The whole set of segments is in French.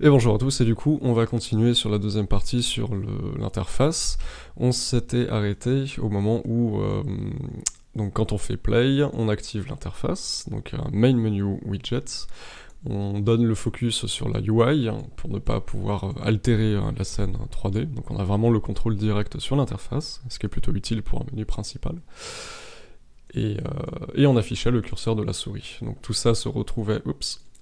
Et bonjour à tous, et du coup on va continuer sur la deuxième partie sur l'interface. On s'était arrêté au moment où, donc quand on fait play, on active l'interface, donc un main menu widget, on donne le focus sur la UI pour ne pas pouvoir altérer la scène 3D, donc on a vraiment le contrôle direct sur l'interface, ce qui est plutôt utile pour un menu principal. Et on affichait le curseur de la souris. Donc tout ça se retrouvait,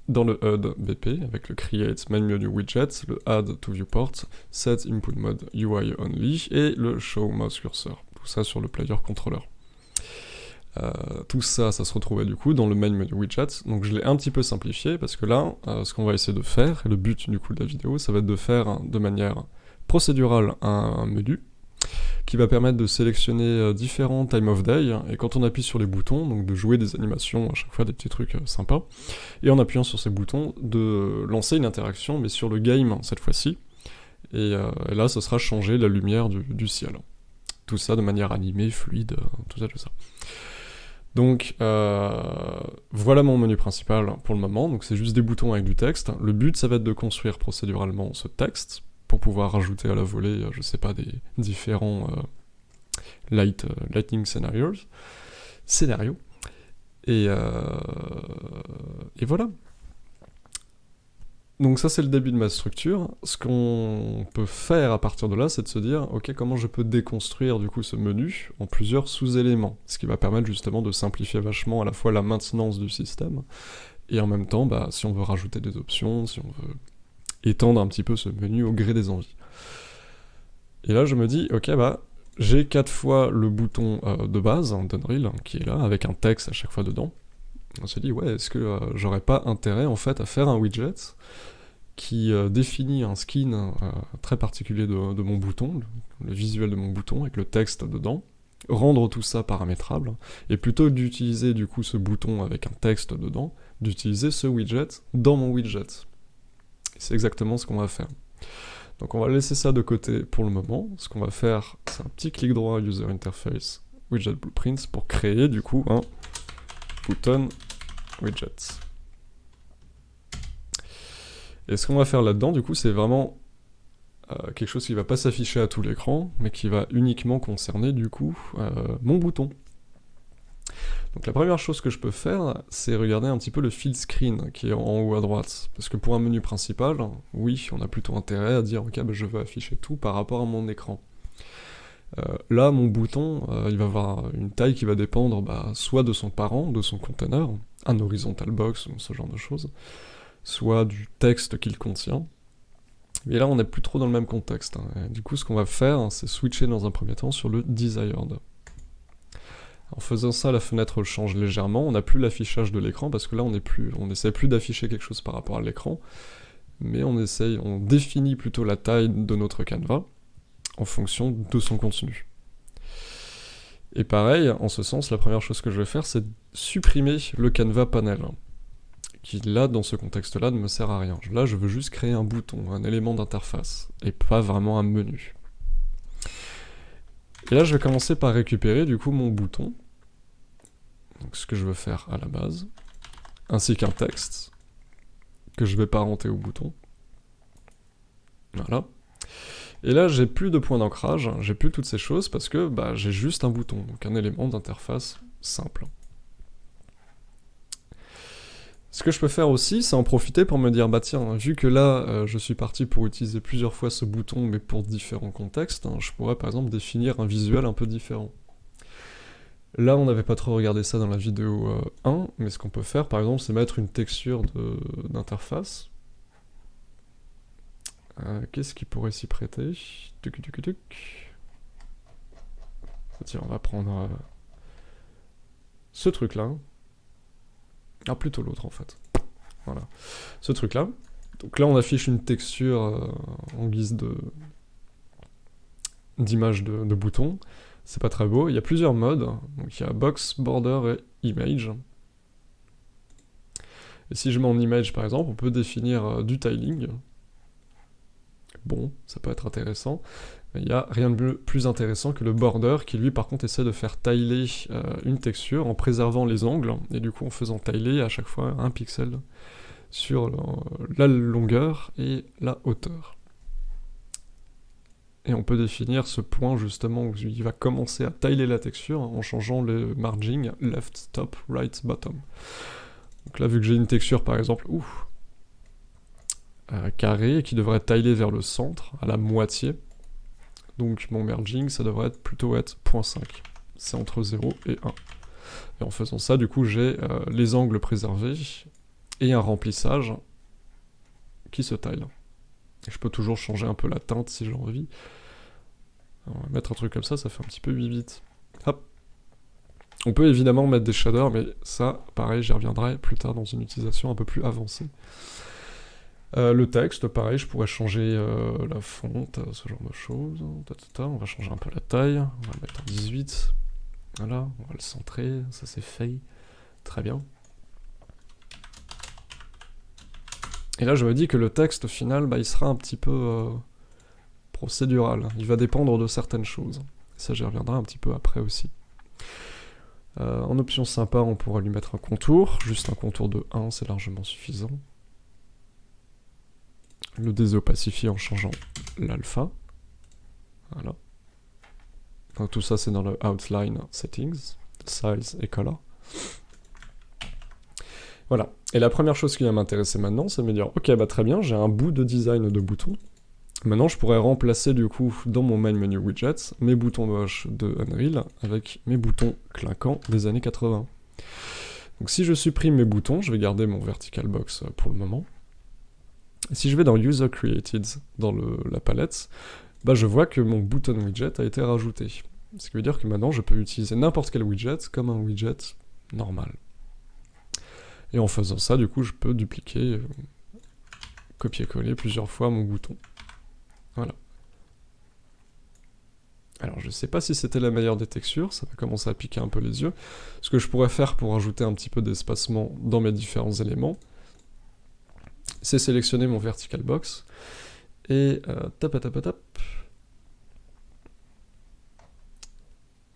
dans le HUD BP avec le Create Main Menu Widget, le Add to Viewport, Set Input Mode UI Only et le Show Mouse Cursor. Tout ça sur le Player Controller. Tout ça, ça se retrouvait du coup dans le Main Menu Widget. Donc je l'ai un petit peu simplifié parce que là, ce qu'on va essayer de faire, et le but du coup de la vidéo, ça va être de faire de manière procédurale un menu qui va permettre de sélectionner différents time of day, et quand on appuie sur les boutons, donc de jouer des animations à chaque fois, des petits trucs sympas, et en appuyant sur ces boutons, de lancer une interaction, mais sur le game cette fois-ci, et là ce sera changer la lumière du ciel. Tout ça de manière animée, fluide, tout ça. Donc voilà mon menu principal pour le moment, donc c'est juste des boutons avec du texte. Le but ça va être de construire procéduralement ce texte, pour pouvoir rajouter à la volée, je sais pas, des différents lightning scénarios. Et voilà. Donc ça c'est le début de ma structure. Ce qu'on peut faire à partir de là, c'est de se dire, ok, comment je peux déconstruire du coup ce menu en plusieurs sous-éléments, ce qui va permettre justement de simplifier vachement à la fois la maintenance du système, et en même temps, bah, si on veut rajouter des options, si on veut étendre un petit peu ce menu au gré des envies. Et là je me dis, ok, bah j'ai 4 fois le bouton de base, d'Unreal, qui est là, avec un texte à chaque fois dedans. On s'est dit, ouais, est-ce que j'aurais pas intérêt en fait à faire un widget qui définit un skin très particulier de mon bouton, le visuel de mon bouton, avec le texte dedans, rendre tout ça paramétrable, et plutôt que d'utiliser du coup ce bouton avec un texte dedans, d'utiliser ce widget dans mon widget. C'est exactement ce qu'on va faire. Donc on va laisser ça de côté pour le moment. Ce qu'on va faire, c'est un petit clic droit User Interface Widget Blueprints pour créer du coup un button widget. Et ce qu'on va faire là-dedans, du coup, c'est vraiment quelque chose qui va pas s'afficher à tout l'écran, mais qui va uniquement concerner du coup mon bouton. Donc la première chose que je peux faire, c'est regarder un petit peu le fill screen qui est en haut à droite. Parce que pour un menu principal, oui, on a plutôt intérêt à dire ok, bah, je veux afficher tout par rapport à mon écran. Là, mon bouton, il va avoir une taille qui va dépendre soit de son parent, de son container, un horizontal box ou ce genre de choses, soit du texte qu'il contient. Mais là, on n'est plus trop dans le même contexte. Et du coup, ce qu'on va faire, c'est switcher dans un premier temps sur le desired. En faisant ça, la fenêtre change légèrement, on n'a plus l'affichage de l'écran, parce que là on n'essaie plus d'afficher quelque chose par rapport à l'écran, mais on définit plutôt la taille de notre canevas en fonction de son contenu. Et pareil, en ce sens, la première chose que je vais faire, c'est supprimer le canevas panel, qui là, dans ce contexte-là, ne me sert à rien. Là, je veux juste créer un bouton, un élément d'interface, et pas vraiment un menu. Et là, je vais commencer par récupérer du coup mon bouton, donc ce que je veux faire à la base, ainsi qu'un texte, que je vais parenter au bouton. Voilà. Et là, j'ai plus de points d'ancrage, j'ai plus toutes ces choses, parce que j'ai juste un bouton, donc un élément d'interface simple. Ce que je peux faire aussi, c'est en profiter pour me dire, tiens, vu que là, je suis parti pour utiliser plusieurs fois ce bouton, mais pour différents contextes, je pourrais par exemple définir un visuel un peu différent. Là, on n'avait pas trop regardé ça dans la vidéo 1, mais ce qu'on peut faire, par exemple, c'est mettre une texture d'interface. Qu'est-ce qui pourrait s'y prêter? Tiens, on va prendre ce truc-là. Ah, plutôt l'autre, en fait. Voilà. Ce truc-là. Donc là, on affiche une texture en guise d'image de bouton. C'est pas très beau. Il y a plusieurs modes. Donc il y a Box, Border et Image. Et si je mets en Image, par exemple, on peut définir du tiling. Bon, ça peut être intéressant. Mais il n'y a rien de plus intéressant que le border qui lui par contre essaie de faire tiler une texture en préservant les angles et du coup en faisant tiler à chaque fois un pixel sur la longueur et la hauteur. Et on peut définir ce point justement où il va commencer à tiler la texture en changeant le margin left, top, right, bottom. Donc là, vu que j'ai une texture par exemple carrée qui devrait tiler vers le centre, à la moitié, donc mon merging, ça devrait plutôt être 0.5. C'est entre 0 et 1. Et en faisant ça, du coup, j'ai les angles préservés et un remplissage qui se tile. Et je peux toujours changer un peu la teinte si j'ai envie. Alors, on va mettre un truc comme ça fait un petit peu 8 bits. Hop. On peut évidemment mettre des shaders, mais ça, pareil, j'y reviendrai plus tard dans une utilisation un peu plus avancée. Le texte, pareil, je pourrais changer la fonte, ce genre de choses. On va changer un peu la taille, on va le mettre en 18. Voilà, on va le centrer, ça c'est fait. Très bien. Et là, je me dis que le texte, au final, il sera un petit peu procédural. Il va dépendre de certaines choses. Ça, j'y reviendrai un petit peu après aussi. En option sympa, on pourra lui mettre un contour. Juste un contour de 1, c'est largement suffisant. Le désopacifie en changeant l'alpha. Voilà. Donc, tout ça, c'est dans le Outline Settings, Size et Color. Voilà. Et la première chose qui va m'intéresser maintenant, c'est de me dire, ok, très bien, j'ai un bout de design de bouton. Maintenant, je pourrais remplacer du coup dans mon main menu widgets mes boutons moches de Unreal avec mes boutons clinquants des années 80. Donc si je supprime mes boutons, je vais garder mon vertical box pour le moment. Et si je vais dans User Created, dans la palette, je vois que mon button widget a été rajouté. Ce qui veut dire que maintenant, je peux utiliser n'importe quel widget comme un widget normal. Et en faisant ça, du coup, je peux dupliquer, copier-coller plusieurs fois mon bouton. Voilà. Alors je sais pas si c'était la meilleure des textures, ça va commencer à piquer un peu les yeux. Ce que je pourrais faire pour ajouter un petit peu d'espacement dans mes différents éléments, c'est sélectionner mon vertical box, et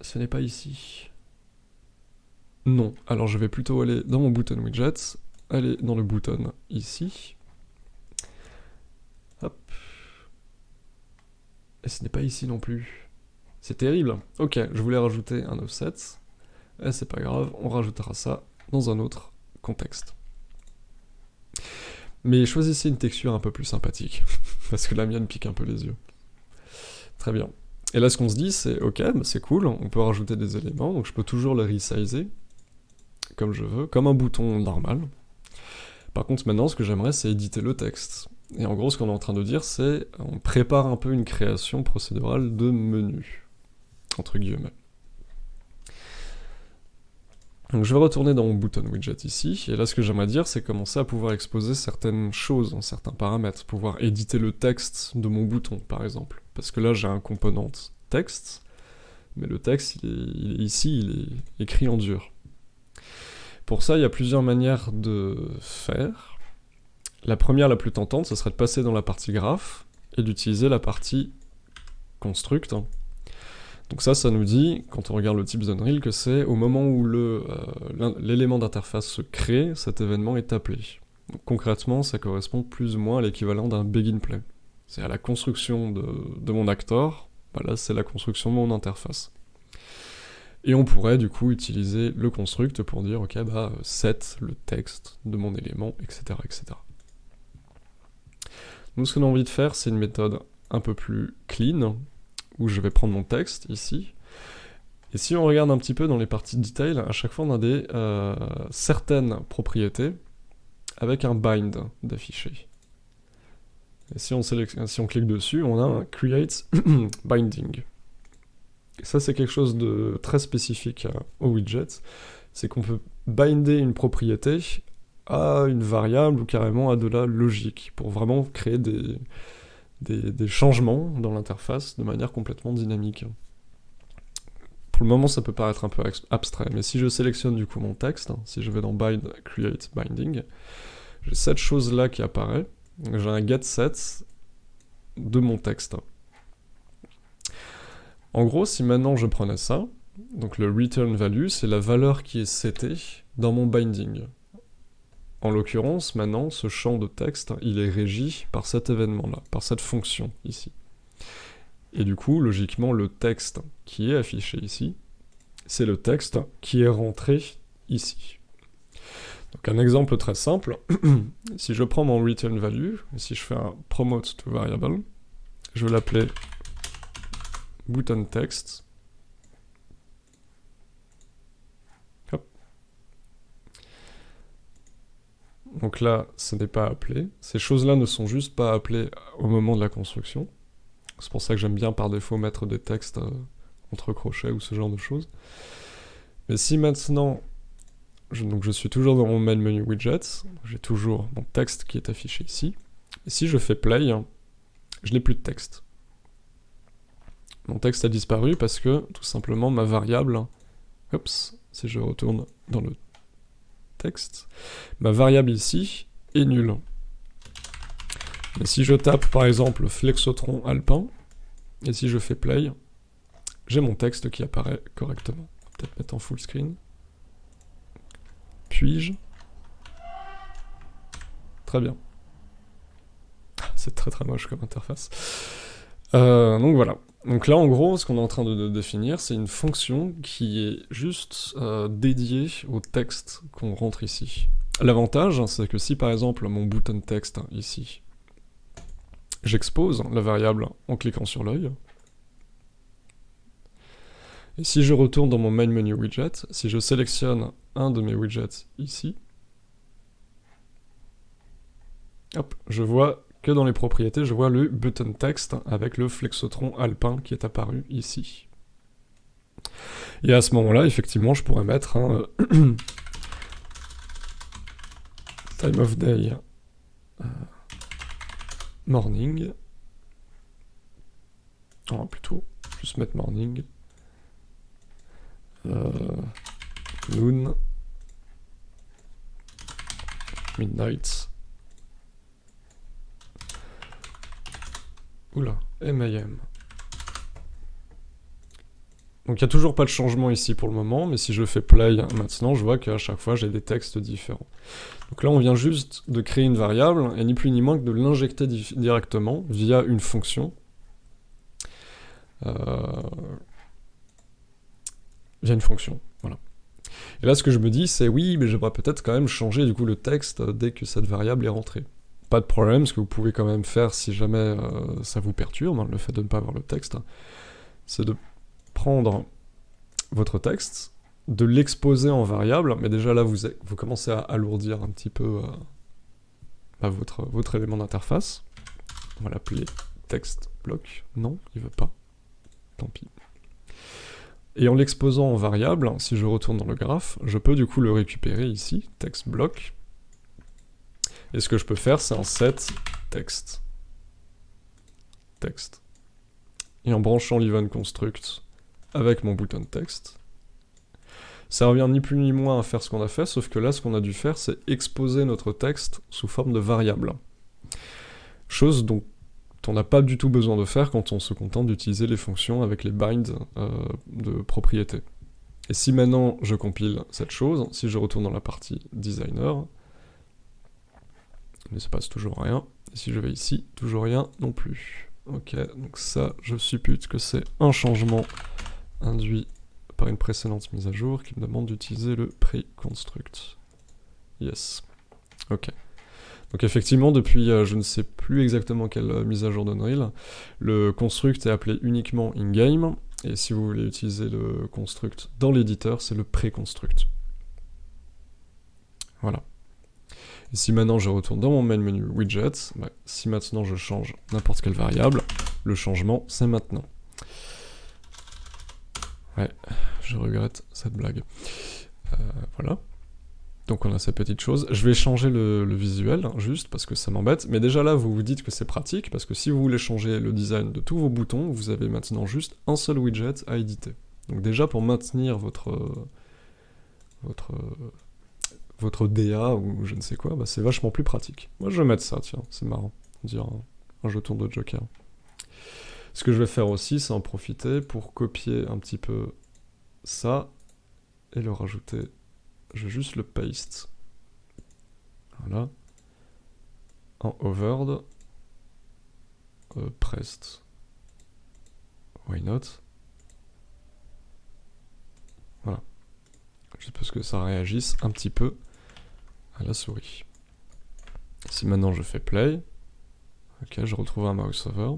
ce n'est pas ici. Non, alors je vais plutôt aller dans mon button widgets, aller dans le button ici. Hop. Et ce n'est pas ici non plus. C'est terrible. Ok, je voulais rajouter un offset. Et c'est pas grave, on rajoutera ça dans un autre contexte. Mais choisissez une texture un peu plus sympathique, parce que la mienne pique un peu les yeux. Très bien. Et là, ce qu'on se dit, c'est ok, c'est cool, on peut rajouter des éléments, donc je peux toujours le resizer, comme je veux, comme un bouton normal. Par contre, maintenant, ce que j'aimerais, c'est éditer le texte. Et en gros, ce qu'on est en train de dire, c'est on prépare un peu une création procédurale de menu, entre guillemets. Donc je vais retourner dans mon button widget ici, et là ce que j'aimerais dire, c'est commencer à pouvoir exposer certaines choses, certains paramètres, pouvoir éditer le texte de mon bouton, par exemple. Parce que là, j'ai un component texte, mais le texte, il est ici, il est écrit en dur. Pour ça, il y a plusieurs manières de faire. La première, la plus tentante, ce serait de passer dans la partie graph et d'utiliser la partie construct. Donc ça nous dit, quand on regarde le type Unreal, que c'est au moment où l'élément d'interface se crée, cet événement est appelé. Donc, concrètement, ça correspond plus ou moins à l'équivalent d'un begin play. C'est à la construction de mon actor, là c'est la construction de mon interface. Et on pourrait du coup utiliser le construct pour dire ok set le texte de mon élément, etc. etc. Donc ce qu'on a envie de faire, c'est une méthode un peu plus clean, où je vais prendre mon texte ici. Et si on regarde un petit peu dans les parties de detail, à chaque fois on a des certaines propriétés avec un bind d'affiché. Et si on clique dessus, on a un create binding. Et ça, c'est quelque chose de très spécifique au widget, c'est qu'on peut binder une propriété à une variable ou carrément à de la logique, pour vraiment créer des changements dans l'interface de manière complètement dynamique. Pour le moment, ça peut paraître un peu abstrait, mais si je sélectionne du coup mon texte, si je vais dans Bind, Create Binding, j'ai cette chose-là qui apparaît, j'ai un getSet de mon texte. En gros, si maintenant je prenais ça, donc le return value, c'est la valeur qui est setée dans mon binding. En l'occurrence, maintenant, ce champ de texte, il est régi par cet événement-là, par cette fonction ici. Et du coup, logiquement, le texte qui est affiché ici, c'est le texte qui est rentré ici. Donc un exemple très simple, si je prends mon return value, et si je fais un promote to variable, je vais l'appeler button text. Hop. Donc là, ce n'est pas appelé. Ces choses-là ne sont juste pas appelées au moment de la construction. C'est pour ça que j'aime bien par défaut mettre des textes entre crochets ou ce genre de choses. Mais si maintenant, je suis toujours dans mon main menu widget, j'ai toujours mon texte qui est affiché ici, et si je fais play, je n'ai plus de texte. Mon texte a disparu parce que, tout simplement, ma variable, si je retourne dans le texte, ma variable ici est nulle. Mais si je tape par exemple Flexotron Alpin, et si je fais play, j'ai mon texte qui apparaît correctement. Peut-être mettre en full screen. Puis-je? Très bien. C'est très très moche comme interface. Donc voilà. Donc là en gros, ce qu'on est en train de définir, c'est une fonction qui est juste dédiée au texte qu'on rentre ici. L'avantage, c'est que si par exemple mon button text ici, j'expose la variable en cliquant sur l'œil, et si je retourne dans mon main menu widget, si je sélectionne un de mes widgets ici, hop, je vois que dans les propriétés, je vois le button text avec le Flexotron Alpin qui est apparu ici. Et à ce moment-là, effectivement, je pourrais mettre un time of day morning. Oh, plutôt, juste mettre morning. Noon. Midnight. Oula, MAM. Donc il n'y a toujours pas de changement ici pour le moment, mais si je fais play maintenant, je vois qu'à chaque fois j'ai des textes différents. Donc là on vient juste de créer une variable, et ni plus ni moins que de l'injecter directement via une fonction. Via une fonction, voilà. Et là ce que je me dis c'est oui, mais j'aimerais peut-être quand même changer du coup le texte dès que cette variable est rentrée. Pas de problème, ce que vous pouvez quand même faire si jamais ça vous perturbe, hein, le fait de ne pas avoir le texte, c'est de prendre votre texte, de l'exposer en variable, mais déjà là vous commencez à alourdir un petit peu votre élément d'interface. On va l'appeler text block. Non, il veut pas. Tant pis. Et en l'exposant en variable, si je retourne dans le graphe, je peux du coup le récupérer ici, text block. Et ce que je peux faire, c'est un set text. Text. Et en branchant l'event construct avec mon button text, ça revient ni plus ni moins à faire ce qu'on a fait, sauf que là, ce qu'on a dû faire, c'est exposer notre texte sous forme de variable. Chose dont on n'a pas du tout besoin de faire quand on se contente d'utiliser les fonctions avec les binds de propriétés. Et si maintenant je compile cette chose, si je retourne dans la partie designer, il ne se passe toujours rien. Et si je vais ici, toujours rien non plus. Ok, donc ça, je suppute que c'est un changement induit par une précédente mise à jour qui me demande d'utiliser le pre-construct. Yes. Ok. Donc effectivement, depuis je ne sais plus exactement quelle mise à jour d'Unreal, le construct est appelé uniquement in-game, et si vous voulez utiliser le construct dans l'éditeur, c'est le pre-construct. Voilà. Et si maintenant je retourne dans mon main menu widget, si maintenant je change n'importe quelle variable, le changement c'est maintenant. Ouais, je regrette cette blague. Voilà. Donc on a ces petites choses. Je vais changer le visuel, juste parce que ça m'embête. Mais déjà là, vous vous dites que c'est pratique, parce que si vous voulez changer le design de tous vos boutons, vous avez maintenant juste un seul widget à éditer. Donc déjà, pour maintenir votre DA ou je ne sais quoi, c'est vachement plus pratique. Moi je vais mettre ça, tiens, c'est marrant. On dirait un jeton de Joker. Ce que je vais faire aussi, c'est en profiter pour copier un petit peu ça et le rajouter. Je vais juste le paste Voilà. En hovered. Pressed. Why not? Voilà. Juste parce que ça réagisse un petit peu à la souris. Si maintenant je fais play, ok, je retrouve un mouse over,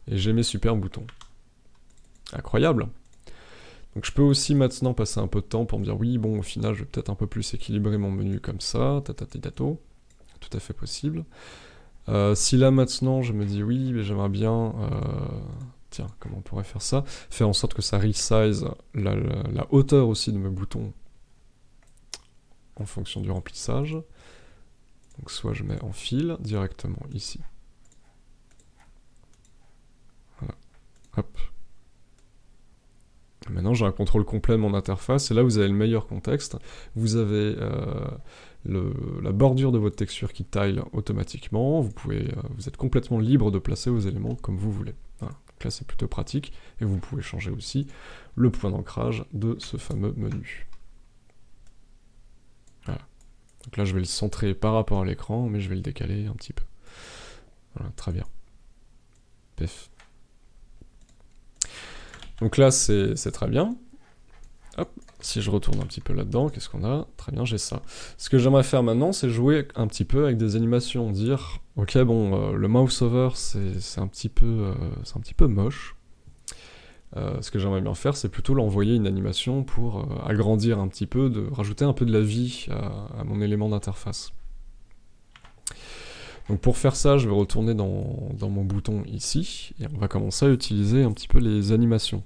et j'ai mes super boutons. Incroyable! Donc je peux aussi maintenant passer un peu de temps pour me dire oui, bon, au final, je vais peut-être un peu plus équilibrer mon menu comme ça, tatatitato, tout à fait possible. Si là maintenant je me dis oui, mais j'aimerais bien, tiens, comment on pourrait faire ça? Faire en sorte que ça resize la hauteur aussi de mes boutons en fonction du remplissage. Donc soit je mets en fil directement ici. Voilà. Hop. Maintenant j'ai un contrôle complet de mon interface, et là vous avez le meilleur contexte. Vous avez la bordure de votre texture qui tile automatiquement, vous êtes complètement libre de placer vos éléments comme vous voulez. Voilà. Donc là c'est plutôt pratique, et vous pouvez changer aussi le point d'ancrage de ce fameux menu. Voilà. Donc là je vais le centrer par rapport à l'écran, mais je vais le décaler un petit peu. Voilà, très bien. Pef. Donc là c'est très bien. Hop, si je retourne un petit peu là-dedans, qu'est-ce qu'on a? Très bien, j'ai ça. Ce que j'aimerais faire maintenant, c'est jouer un petit peu avec des animations, dire, ok, bon, le mouse over, c'est un petit peu moche. Ce que j'aimerais bien faire, c'est plutôt l'envoyer une animation pour agrandir un petit peu, rajouter un peu de la vie à mon élément d'interface. Donc pour faire ça, je vais retourner dans mon bouton ici, et on va commencer à utiliser un petit peu les animations.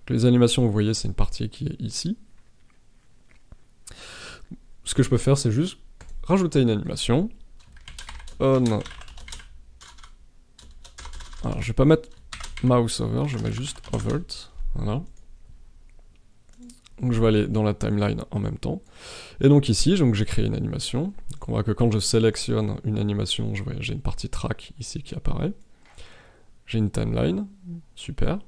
Les animations, vous voyez, c'est une partie qui est ici. Ce que je peux faire, c'est juste rajouter une animation. On. Alors, je vais pas mettre mouse over, je vais mettre juste hovered. Voilà. Donc je vais aller dans la timeline en même temps. Et donc ici, j'ai créé une animation. Donc on voit que quand je sélectionne une animation, j'ai une partie track ici qui apparaît. J'ai une timeline, super.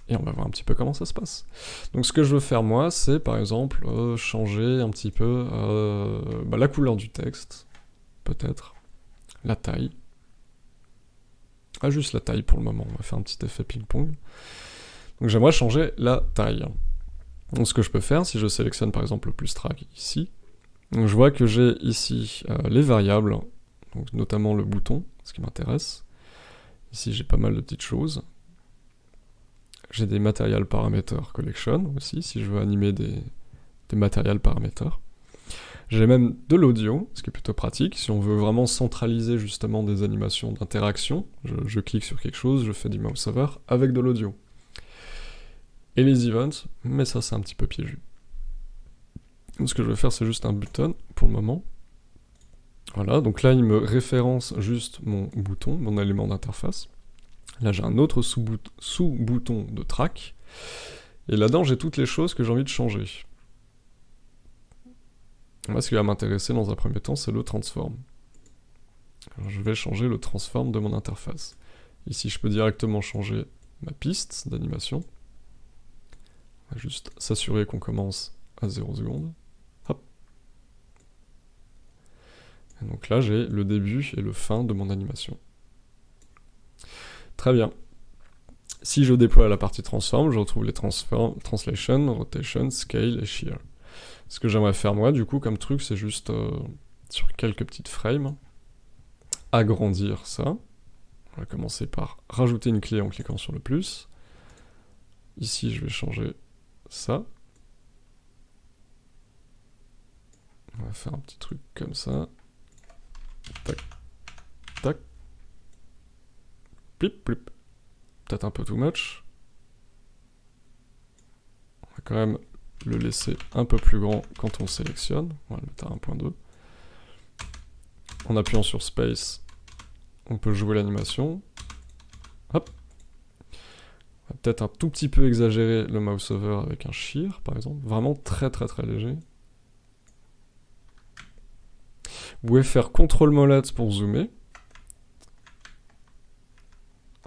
Et on va voir un petit peu comment ça se passe. Donc ce que je veux faire moi, c'est par exemple changer un petit peu la couleur du texte, peut-être, la taille. Ah, juste la taille pour le moment, on va faire un petit effet ping-pong. Donc j'aimerais changer la taille. Donc ce que je peux faire, si je sélectionne par exemple le plus track ici, donc je vois que j'ai ici les variables, donc notamment le bouton, ce qui m'intéresse. Ici j'ai pas mal de petites choses. J'ai des material parameter collection aussi, si je veux animer des material parameter. J'ai même de l'audio, ce qui est plutôt pratique. Si on veut vraiment centraliser justement des animations d'interaction, je clique sur quelque chose, je fais du mouse over avec de l'audio. Et les events, mais ça c'est un petit peu piégeux. Donc, ce que je vais faire, c'est juste un button pour le moment. Voilà, donc là il me référence juste mon bouton, mon élément d'interface. Là j'ai un autre sous-bouton de track. Et là-dedans j'ai toutes les choses que j'ai envie de changer. Moi ce qui va m'intéresser dans un premier temps c'est le transform. Alors, je vais changer le transform de mon interface. Ici je peux directement changer ma piste d'animation. On va juste s'assurer qu'on commence à 0 secondes. Hop. Et donc là j'ai le début et le fin de mon animation. Très bien. Si je déploie la partie transform, je retrouve les translation, rotation, scale et shear. Ce que j'aimerais faire moi, du coup, comme truc, c'est juste, sur quelques petites frames, agrandir ça. On va commencer par rajouter une clé en cliquant sur le plus. Ici, je vais changer ça. On va faire un petit truc comme ça. Tac, tac. Plip, plip. Peut-être un peu too much. On va quand même le laisser un peu plus grand quand on sélectionne. On va le mettre à 1.2. En appuyant sur Space, on peut jouer l'animation. Hop. On va peut-être un tout petit peu exagérer le mouse over avec un shear, par exemple. Vraiment très très très léger. Vous pouvez faire CTRL molette pour zoomer.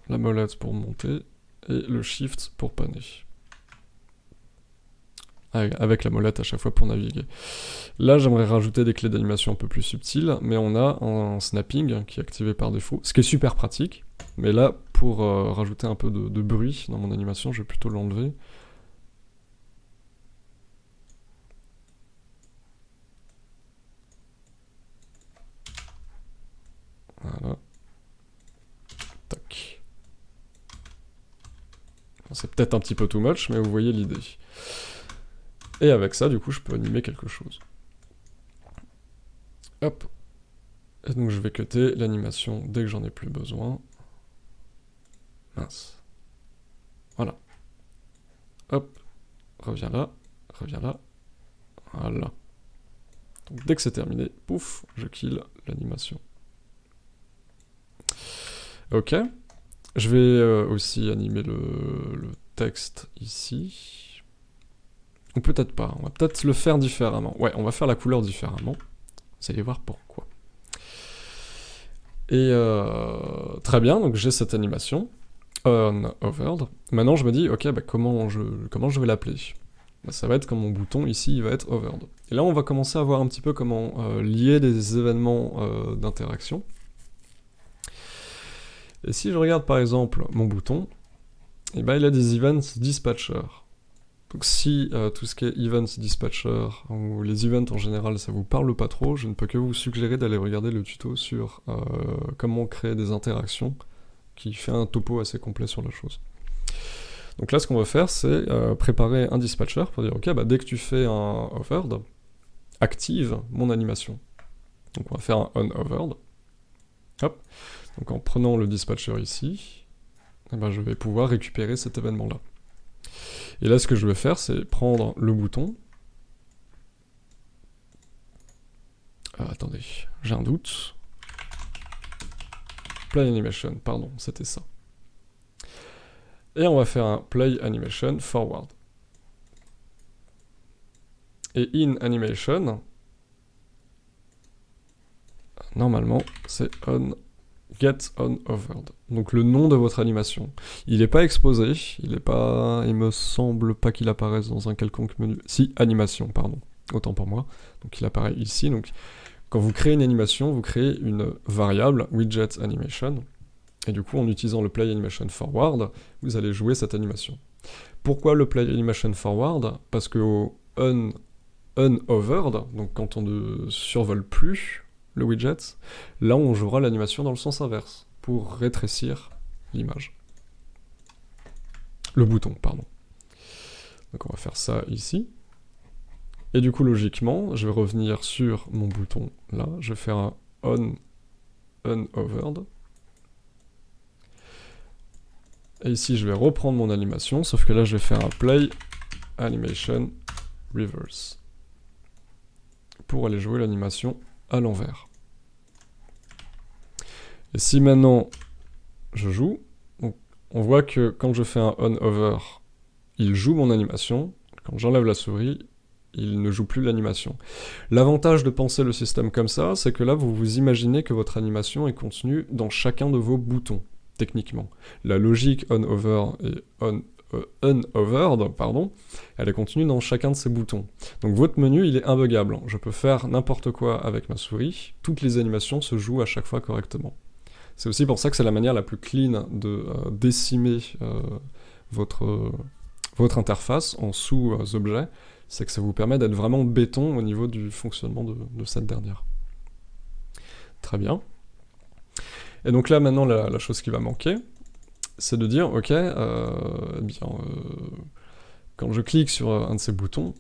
La molette pour monter. Et le Shift pour panner. avec la molette à chaque fois pour naviguer. Là, j'aimerais rajouter des clés d'animation un peu plus subtiles, mais on a un snapping qui est activé par défaut, ce qui est super pratique. Mais là, pour rajouter un peu de bruit dans mon animation, je vais plutôt l'enlever. Voilà. Tac. C'est peut-être un petit peu too much, mais vous voyez l'idée. Et avec ça, du coup, je peux animer quelque chose. Hop. Et donc je vais cutter l'animation dès que j'en ai plus besoin. Mince. Voilà. Hop. Reviens là. Reviens là. Voilà. Donc dès que c'est terminé, pouf, je kill l'animation. Ok. Je vais aussi animer le texte ici. Ou peut-être pas. On va peut-être le faire différemment. Ouais, on va faire la couleur différemment. Vous allez voir pourquoi. Et très bien, donc j'ai cette animation. On-hovered. Maintenant je me dis, ok, bah, comment je vais l'appeler? Bah, ça va être comme mon bouton ici, il va être hovered. Et là on va commencer à voir un petit peu comment lier des événements d'interaction. Et si je regarde par exemple mon bouton, et ben il a des events dispatcher. Donc si tout ce qui est events dispatcher, ou les events en général, ça vous parle pas trop, je ne peux que vous suggérer d'aller regarder le tuto sur comment créer des interactions, qui fait un topo assez complet sur la chose. Donc là, ce qu'on va faire, c'est préparer un dispatcher pour dire, ok, bah, dès que tu fais un hovered, active mon animation. Donc on va faire un on-hovered. Hop. Donc en prenant le dispatcher ici, eh ben, je vais pouvoir récupérer cet événement-là. Et là, ce que je vais faire, c'est prendre le bouton. Attendez, j'ai un doute. Play animation, pardon, c'était ça. Et on va faire un play animation forward. Et in animation, normalement, c'est on get on hovered. Donc le nom de votre animation. Il n'est pas exposé, il me semble pas qu'il apparaisse dans un quelconque menu. Si, animation, pardon, autant pour moi. Donc il apparaît ici. Donc quand vous créez une animation, vous créez une variable widget animation. Et du coup, en utilisant le play animation forward, vous allez jouer cette animation. Pourquoi le play animation forward? Parce qu'au unhovered, donc quand on ne survole plus le widget, là on jouera l'animation dans le sens inverse, pour rétrécir l'image. Le bouton, pardon. Donc on va faire ça ici. Et du coup, logiquement, je vais revenir sur mon bouton là, je vais faire un unhovered. Et ici, je vais reprendre mon animation, sauf que là, je vais faire un play animation reverse pour aller jouer l'animation à l'envers. Et si maintenant je joue, donc on voit que quand je fais un on-hover, il joue mon animation. Quand j'enlève la souris, il ne joue plus l'animation. L'avantage de penser le système comme ça, c'est que là, vous vous imaginez que votre animation est contenue dans chacun de vos boutons, techniquement. La logique on-hover et unhovered, pardon, elle est contenue dans chacun de ces boutons. Donc votre menu, il est imbuggable. Je peux faire n'importe quoi avec ma souris, toutes les animations se jouent à chaque fois correctement. C'est aussi pour ça que c'est la manière la plus clean de décimer votre interface en sous-objets, c'est que ça vous permet d'être vraiment béton au niveau du fonctionnement de cette dernière. Très bien. Et donc là, maintenant, la chose qui va manquer, c'est de dire, ok, quand je clique sur un de ces boutons,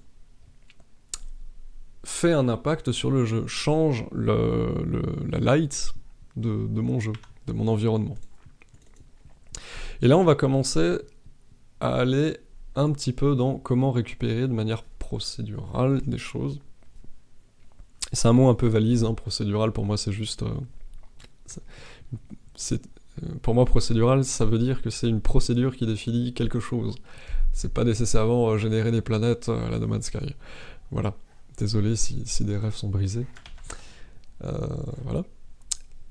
fait un impact sur le jeu, change la light de mon jeu, de mon environnement. Et là, on va commencer à aller un petit peu dans comment récupérer de manière procédurale des choses. C'est un mot un peu valise, hein, procédural, pour moi c'est juste... pour moi procédural, ça veut dire que c'est une procédure qui définit quelque chose. C'est pas nécessairement générer des planètes à la No Man's Sky. Voilà. Désolé si des rêves sont brisés. Voilà.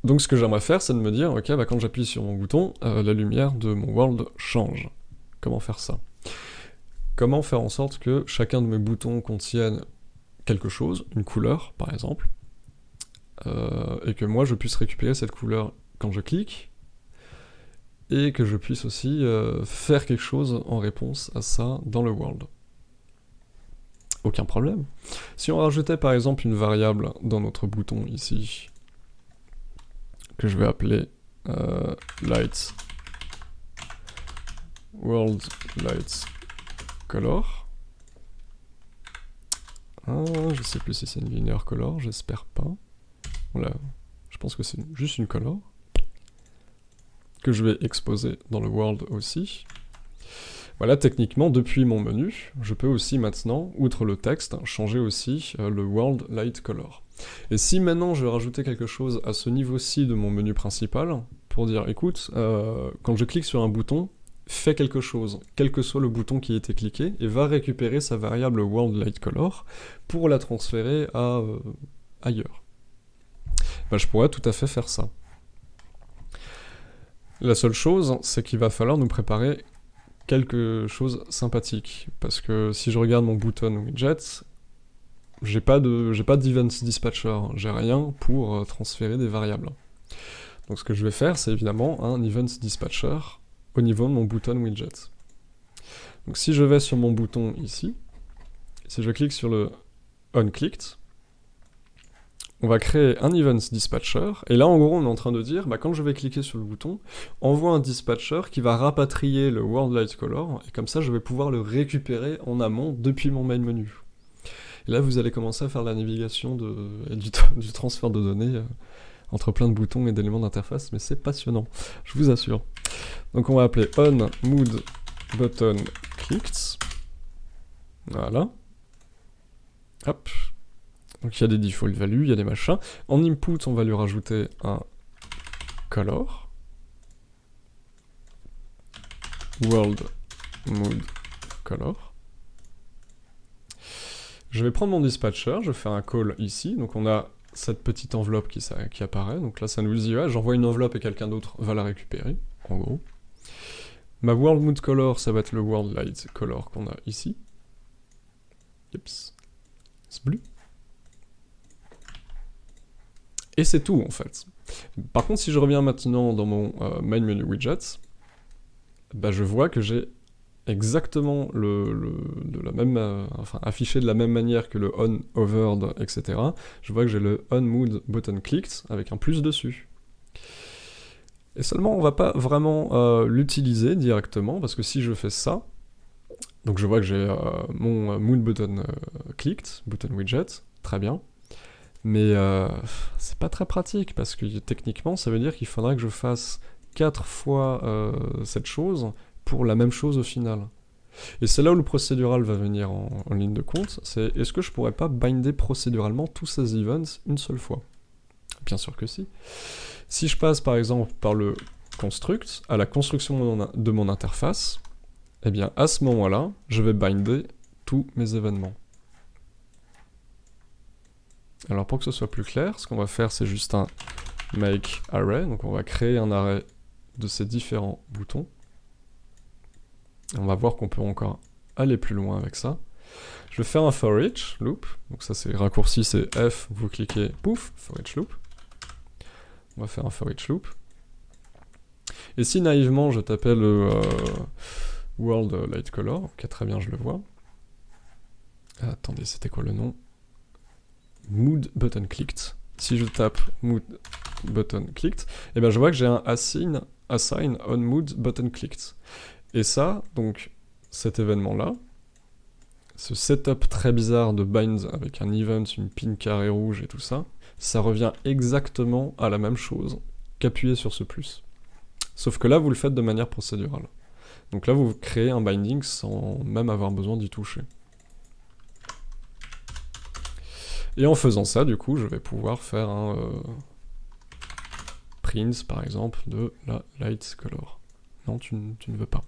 Donc ce que j'aimerais faire, c'est de me dire, ok, bah, quand j'appuie sur mon bouton, la lumière de mon world change. Comment faire ça? comment faire en sorte que chacun de mes boutons contienne quelque chose, une couleur par exemple, et que moi je puisse récupérer cette couleur quand je clique, et que je puisse aussi faire quelque chose en réponse à ça dans le world. Aucun problème. Si on rajoutait par exemple une variable dans notre bouton ici, que je vais appeler light world light color. Je sais plus si c'est une linear color, j'espère pas. Voilà, je pense que c'est juste une color que je vais exposer dans le world aussi. Voilà, techniquement, depuis mon menu, je peux aussi maintenant, outre le texte, changer aussi le world light color. Et si maintenant je vais rajouter quelque chose à ce niveau-ci de mon menu principal, pour dire, écoute, quand je clique sur un bouton, fais quelque chose, quel que soit le bouton qui a été cliqué, et va récupérer sa variable world light color pour la transférer à ailleurs. Ben, je pourrais tout à fait faire ça. La seule chose, c'est qu'il va falloir nous préparer quelque chose de sympathique, parce que si je regarde mon button widget, j'ai pas d'event dispatcher, j'ai rien pour transférer des variables. Donc ce que je vais faire, c'est évidemment un event dispatcher au niveau de mon button widget. Donc si je vais sur mon bouton ici, si je clique sur le onClicked, on va créer un event dispatcher, et là en gros on est en train de dire, bah, quand je vais cliquer sur le bouton, envoie un dispatcher qui va rapatrier le world light color, et comme ça je vais pouvoir le récupérer en amont depuis mon main menu. Et là vous allez commencer à faire la navigation et du transfert de données entre plein de boutons et d'éléments d'interface, mais c'est passionnant, je vous assure. Donc on va appeler onMoodButtonClicked, voilà, hop. Donc il y a des default values, il y a des machins. En input, on va lui rajouter un color. World mood color. Je vais prendre mon dispatcher, je fais un call ici. Donc on a cette petite enveloppe qui apparaît. Donc là, ça nous dit, ah, j'envoie une enveloppe et quelqu'un d'autre va la récupérer, en gros. Ma world mood color, ça va être le world light color qu'on a ici. Oups. C'est bleu. Et c'est tout en fait. Par contre, si je reviens maintenant dans mon main menu widget, bah, je vois que j'ai exactement affiché de la même manière que le on hovered, etc. Je vois que j'ai le on mood button clicked avec un plus dessus. Et seulement, on va pas vraiment l'utiliser directement, parce que si je fais ça, donc je vois que j'ai mon mood button clicked, button widget, très bien. Mais c'est pas très pratique, parce que techniquement, ça veut dire qu'il faudrait que je fasse 4 fois cette chose pour la même chose au final. Et c'est là où le procédural va venir en ligne de compte, c'est est-ce que je pourrais pas binder procéduralement tous ces events une seule fois? Bien sûr que si. Si je passe par exemple par le construct, à la construction de mon interface, eh bien à ce moment-là, je vais binder tous mes événements. Alors pour que ce soit plus clair, ce qu'on va faire c'est juste un make array, donc on va créer un array de ces différents boutons. On va voir qu'on peut encore aller plus loin avec ça. Je vais faire un for each loop, donc ça c'est raccourci, c'est F, vous cliquez, pouf, for each loop. On va faire un for each loop. Et si naïvement je tapais le world light color, ok très bien je le vois. Attendez, c'était quoi le nom? Mood button clicked. Si je tape mood button clicked, et ben je vois que j'ai un assign on mood button clicked. Et ça, donc cet événement-là, ce setup très bizarre de bind avec un event, une pin carré rouge et tout ça, ça revient exactement à la même chose qu'appuyer sur ce plus. Sauf que là, vous le faites de manière procédurale. Donc là, vous créez un binding sans même avoir besoin d'y toucher. Et en faisant ça, du coup, je vais pouvoir faire un print, par exemple, de la light color. Non, tu ne veux pas.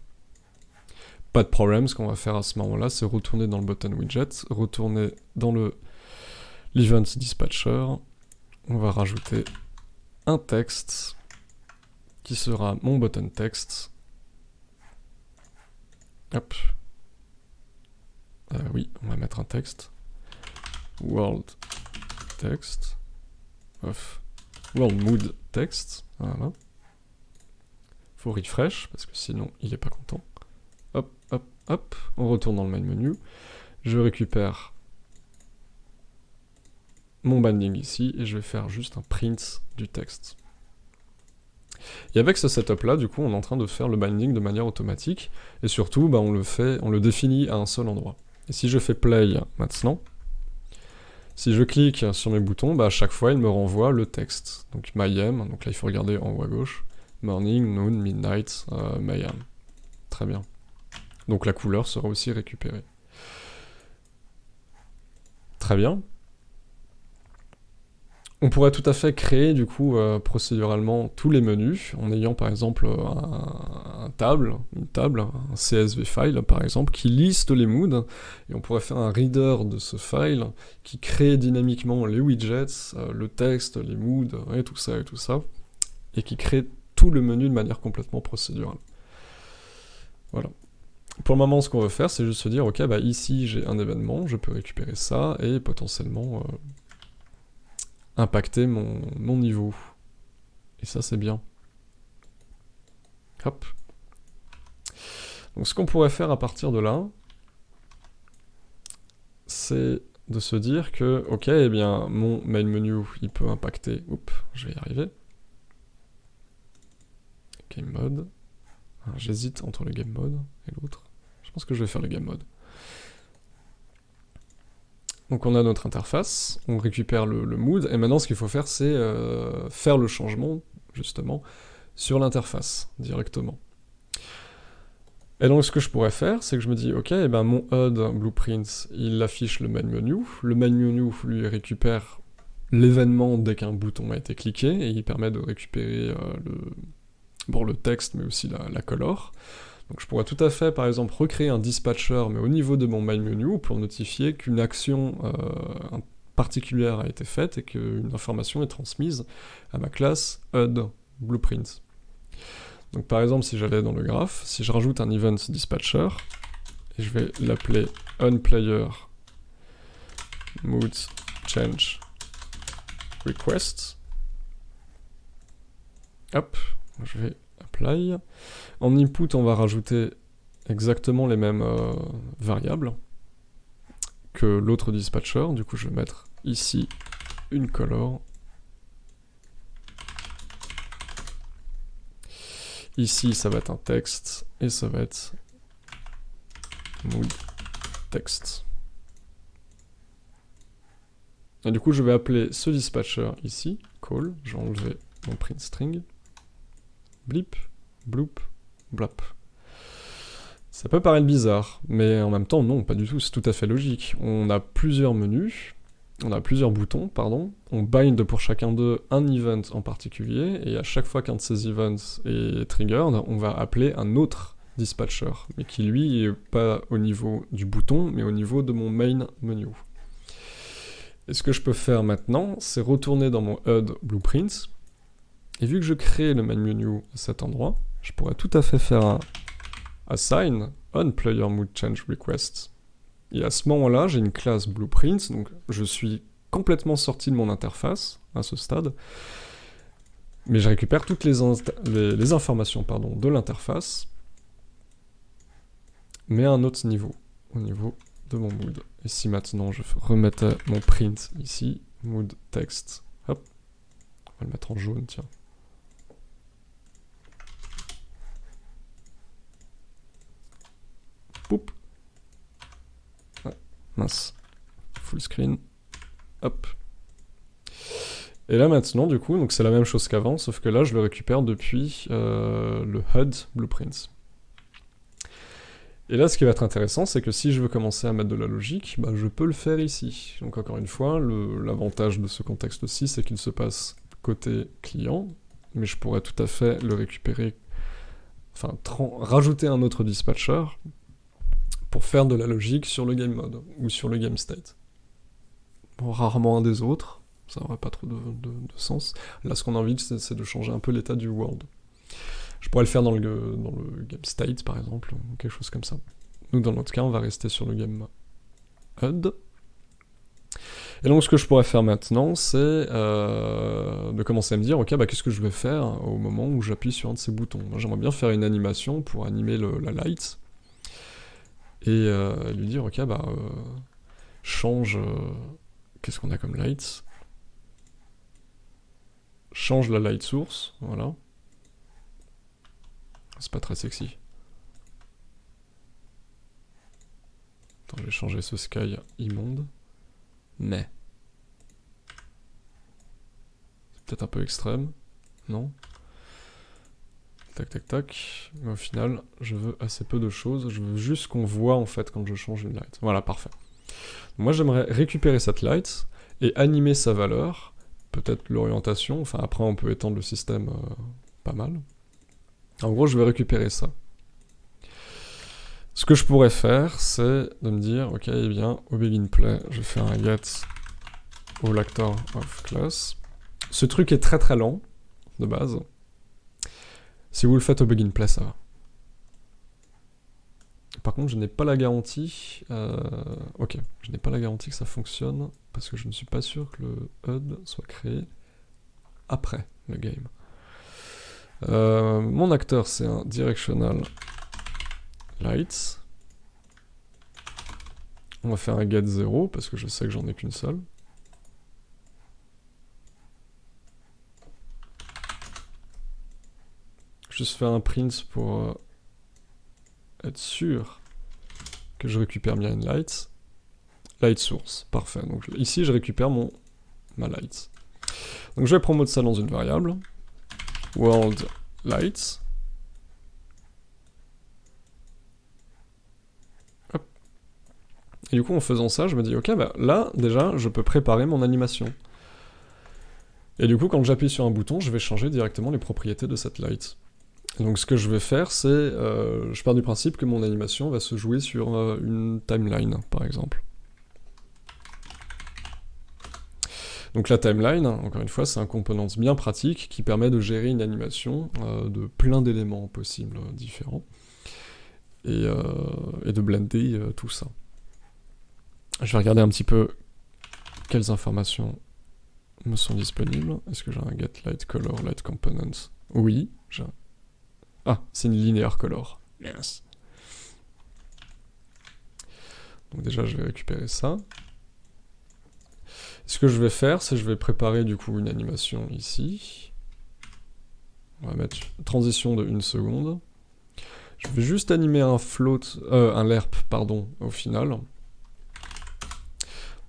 Pas de problème, ce qu'on va faire à ce moment-là, c'est retourner dans le button widget, retourner dans l'event dispatcher, on va rajouter un texte qui sera mon button text. Hop. Oui, on va mettre un texte. World text of world mood text. Voilà. Faut refresh parce que sinon il est pas content. Hop, hop, hop. On retourne dans le main menu. Je récupère mon binding ici et je vais faire juste un print du texte. Et avec ce setup là, du coup, on est en train de faire le binding de manière automatique et surtout, bah, on le définit à un seul endroit. Et si je fais play maintenant, si je clique sur mes boutons, bah, à chaque fois, il me renvoie le texte. Donc mayhem, donc là il faut regarder en haut à gauche, morning, noon, midnight, mayhem. Très bien. Donc la couleur sera aussi récupérée. Très bien. On pourrait tout à fait créer du coup procéduralement tous les menus en ayant par exemple une table, un CSV file par exemple qui liste les moods et on pourrait faire un reader de ce file qui crée dynamiquement les widgets, le texte, les moods et tout ça et qui crée tout le menu de manière complètement procédurale. Voilà. Pour le moment, ce qu'on veut faire, c'est juste se dire, ok, bah ici j'ai un événement, je peux récupérer ça et potentiellement impacter mon niveau. Et ça, c'est bien. Hop. Donc ce qu'on pourrait faire à partir de là, c'est de se dire que, ok, eh bien, mon main menu, il peut impacter... Oups, je vais y arriver. Game mode. J'hésite entre le game mode et l'autre. Je pense que je vais faire le game mode. Donc on a notre interface, on récupère le mood, et maintenant ce qu'il faut faire, c'est faire le changement, justement, sur l'interface, directement. Et donc ce que je pourrais faire, c'est que je me dis, ok, eh ben, mon HUD Blueprint, il affiche le main menu lui récupère l'événement dès qu'un bouton a été cliqué, et il permet de récupérer le texte, mais aussi la color. Donc je pourrais tout à fait, par exemple, recréer un dispatcher, mais au niveau de mon main menu, pour notifier qu'une action particulière a été faite et qu'une information est transmise à ma classe HUD Blueprint. Donc par exemple, si j'allais dans le graphe, si je rajoute un event dispatcher, et je vais l'appeler onPlayer mood change request, hop, je vais apply. En input, on va rajouter exactement les mêmes variables que l'autre dispatcher. Du coup, je vais mettre ici une color. Ici, ça va être un texte, et ça va être mood text. Et du coup, je vais appeler ce dispatcher ici, call, je vais enlever mon print string, blip, bloop, blop. Ça peut paraître bizarre, mais en même temps, non, pas du tout, c'est tout à fait logique. On a plusieurs menus, on a plusieurs boutons, pardon, on bind pour chacun d'eux un event en particulier, et à chaque fois qu'un de ces events est triggered, on va appeler un autre dispatcher, mais qui lui est pas au niveau du bouton, mais au niveau de mon main menu. Et ce que je peux faire maintenant, c'est retourner dans mon HUD Blueprint, et vu que je crée le main menu à cet endroit, je pourrais tout à fait faire un assign onPlayer mood change request. Et à ce moment-là, j'ai une classe Blueprint, donc je suis complètement sorti de mon interface à ce stade, mais je récupère toutes les informations de l'interface, mais à un autre niveau, au niveau de mon mood. Et si maintenant je remettais mon print ici, mood text, hop, on va le mettre en jaune, tiens. Poup. Ah, mince. Full screen. Hop. Et là maintenant, du coup, donc c'est la même chose qu'avant, sauf que là, je le récupère depuis le HUD Blueprint. Et là, ce qui va être intéressant, c'est que si je veux commencer à mettre de la logique, bah, je peux le faire ici. Donc encore une fois, l'avantage de ce contexte-ci, c'est qu'il se passe côté client, mais je pourrais tout à fait le récupérer, enfin, rajouter un autre dispatcher pour faire de la logique sur le game mode, ou sur le game state. Bon, rarement un des autres, ça n'aurait pas trop de sens. Là, ce qu'on a envie, c'est de changer un peu l'état du world. Je pourrais le faire dans le game state, par exemple, ou quelque chose comme ça. Nous, dans notre cas, on va rester sur le game HUD. Et donc ce que je pourrais faire maintenant, c'est de commencer à me dire, ok, bah qu'est-ce que je vais faire au moment où j'appuie sur un de ces boutons. Moi j'aimerais bien faire une animation pour animer la light, et lui dire, ok, bah change... qu'est-ce qu'on a comme light? Change la light source, voilà. C'est pas très sexy. Attends, je vais changer ce sky immonde. Mais... c'est peut-être un peu extrême, non? Tac tac tac, mais au final, je veux assez peu de choses, je veux juste qu'on voit en fait quand je change une light. Voilà, parfait. Moi j'aimerais récupérer cette light et animer sa valeur, peut-être l'orientation, enfin après on peut étendre le système pas mal. En gros je vais récupérer ça. Ce que je pourrais faire, c'est de me dire, ok, eh bien, au begin play, je vais faire un get all actor of class. Ce truc est très très lent, de base. Si vous le faites au begin play, ça va. Par contre, je n'ai pas la garantie... ok, je n'ai pas la garantie que ça fonctionne, parce que je ne suis pas sûr que le HUD soit créé après le game. Mon acteur, c'est un directional lights. On va faire un get 0, parce que je sais que j'en ai qu'une seule. Juste faire un print pour être sûr que je récupère bien une light. Light source, parfait. Donc ici, je récupère ma light. Donc je vais promoter ça dans une variable. World lights. Hop. Et du coup, en faisant ça, je me dis, ok, bah là, déjà, je peux préparer mon animation. Et du coup, quand j'appuie sur un bouton, je vais changer directement les propriétés de cette light. Donc ce que je vais faire, c'est... je pars du principe que mon animation va se jouer sur une timeline, par exemple. Donc la timeline, encore une fois, c'est un component bien pratique qui permet de gérer une animation de plein d'éléments possibles différents et de blender tout ça. Je vais regarder un petit peu quelles informations me sont disponibles. Est-ce que j'ai un get light color, light component? Oui, j'ai un... Ah, c'est une linear color. Yes. Donc déjà, je vais récupérer ça. Ce que je vais faire, c'est que je vais préparer du coup une animation ici. On va mettre transition de 1 seconde. Je vais juste animer un float, un lerp, pardon, au final.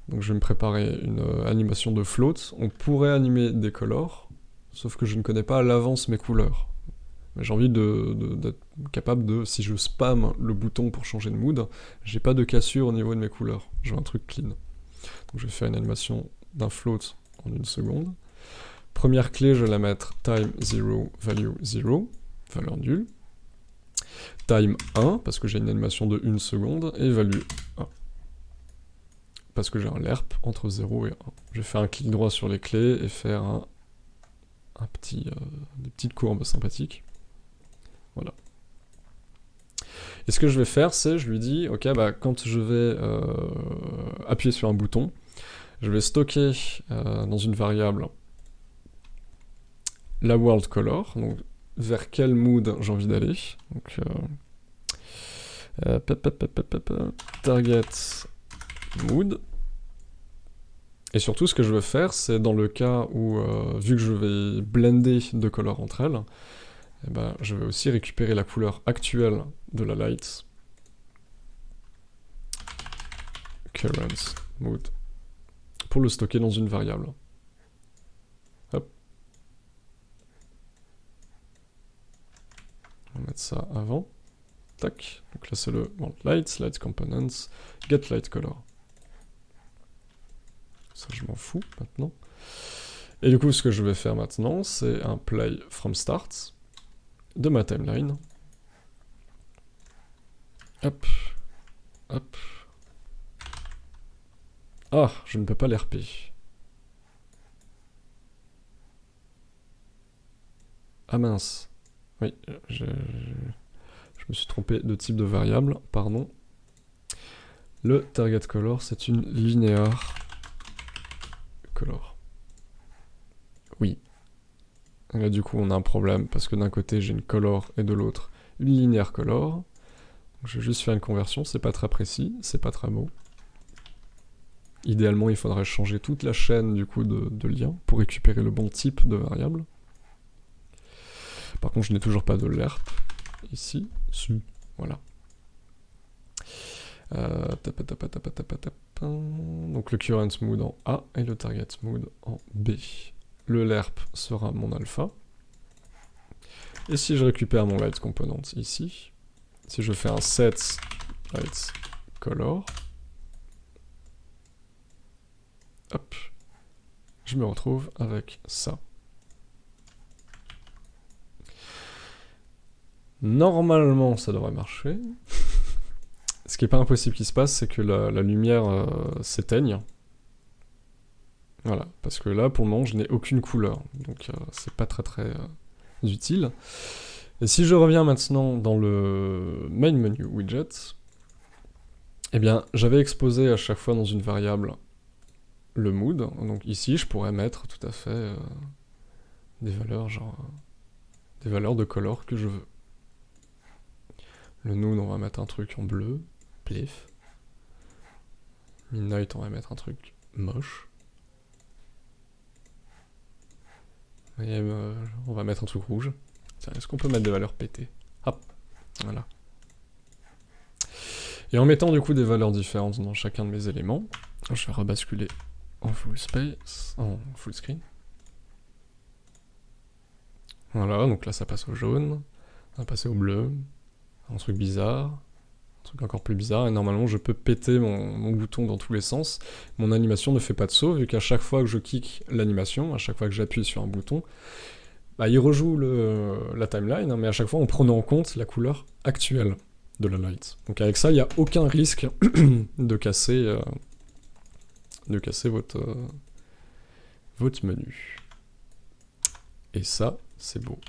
Donc je vais me préparer une animation de float. On pourrait animer des colors, sauf que je ne connais pas à l'avance mes couleurs. Mais j'ai envie d'être capable de, si je spam le bouton pour changer de mood, j'ai pas de cassure au niveau de mes couleurs. J'ai un truc clean. Donc je vais faire une animation d'un float en 1 seconde. Première clé, je vais la mettre time 0, value 0, valeur nulle. Time 1, parce que j'ai une animation de 1 seconde, et value 1. Parce que j'ai un lerp entre 0 et 1. Je vais faire un clic droit sur les clés et faire des petites courbes sympathiques. Voilà. Et ce que je vais faire, c'est, je lui dis, ok, bah quand je vais appuyer sur un bouton, je vais stocker dans une variable la world color, donc vers quel mood j'ai envie d'aller. Donc target mood. Et surtout, ce que je veux faire, c'est dans le cas où, vu que je vais blender deux couleurs entre elles, eh ben, je vais aussi récupérer la couleur actuelle de la light. Current mood. Pour le stocker dans une variable. Hop. On va mettre ça avant. Tac. Donc là, c'est le light components, get light color. Ça, je m'en fous maintenant. Et du coup, ce que je vais faire maintenant, c'est un play from start de ma timeline. Hop. Hop. Ah, je ne peux pas l'RP. Ah mince. Oui, je me suis trompé de type de variable, pardon. Le target color, c'est une linear color. Oui. Et là, du coup, on a un problème, parce que d'un côté, j'ai une color, et de l'autre, une linear color. Donc, je vais juste faire une conversion, c'est pas très précis, c'est pas très beau. Idéalement, il faudrait changer toute la chaîne, du coup, de liens, pour récupérer le bon type de variable. Par contre, je n'ai toujours pas de lerp, ici, voilà. Donc le current mood en A et le target mood en B. Le lerp sera mon alpha. Et si je récupère mon light component ici, si je fais un set light color, hop, je me retrouve avec ça. Normalement, ça devrait marcher. Ce qui n'est pas impossible qui se passe, c'est que la lumière s'éteigne. Voilà, parce que là, pour le moment, je n'ai aucune couleur. Donc, c'est pas très utile. Et si je reviens maintenant dans le main menu widget, eh bien, j'avais exposé à chaque fois dans une variable le mood. Donc ici, je pourrais mettre tout à fait des valeurs, genre des valeurs de color que je veux. Le noon, on va mettre un truc en bleu, plif. Midnight, on va mettre un truc moche. Et on va mettre un truc rouge. Tiens, est-ce qu'on peut mettre des valeurs pétées? Hop, voilà. Et en mettant du coup des valeurs différentes dans chacun de mes éléments, je vais rebasculer en full space, en full screen. Voilà, donc là ça passe au jaune, ça va passer au bleu, un truc bizarre, un truc encore plus bizarre, et normalement je peux péter mon bouton dans tous les sens. Mon animation ne fait pas de saut, vu qu'à chaque fois que je kick l'animation, à chaque fois que j'appuie sur un bouton, bah, il rejoue la timeline, hein, mais à chaque fois en prenant en compte la couleur actuelle de la light. Donc avec ça, il n'y a aucun risque de casser votre menu. Et ça, c'est beau.